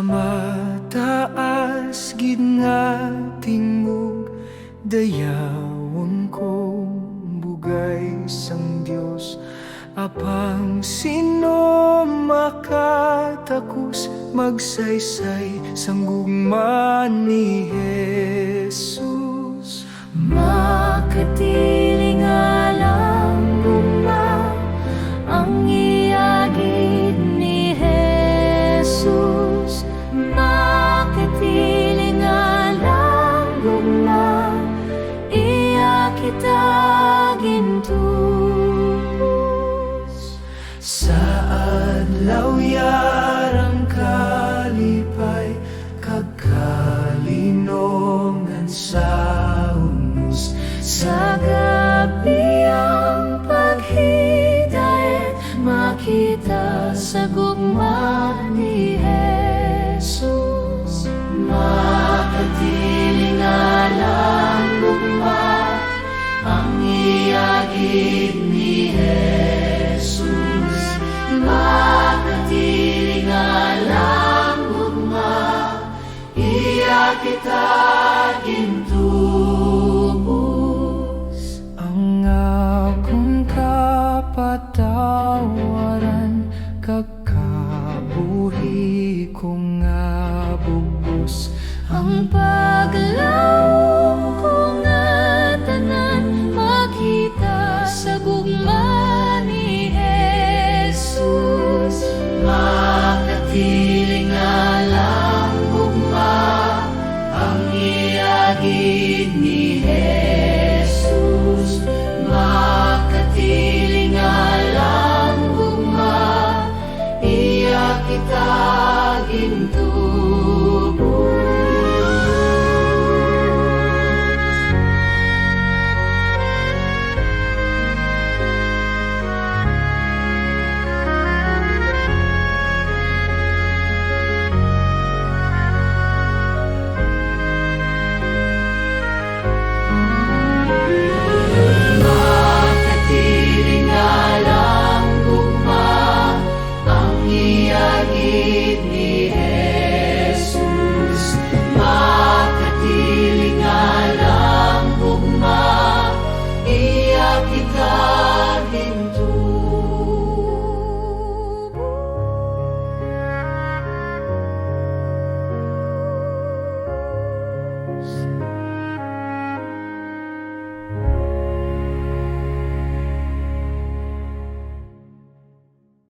mataas gid nga tingog, dayawon ko bugay sang Dios. Apang sino makatakus, magsaysay sang gugma ni Jesus. Makatiling alam gugma ang iagid ni Jesus. Makatiling alam gugma iya kita gintus. Sa adlaw yarang kalipay, kagkalinongan sa unos, sa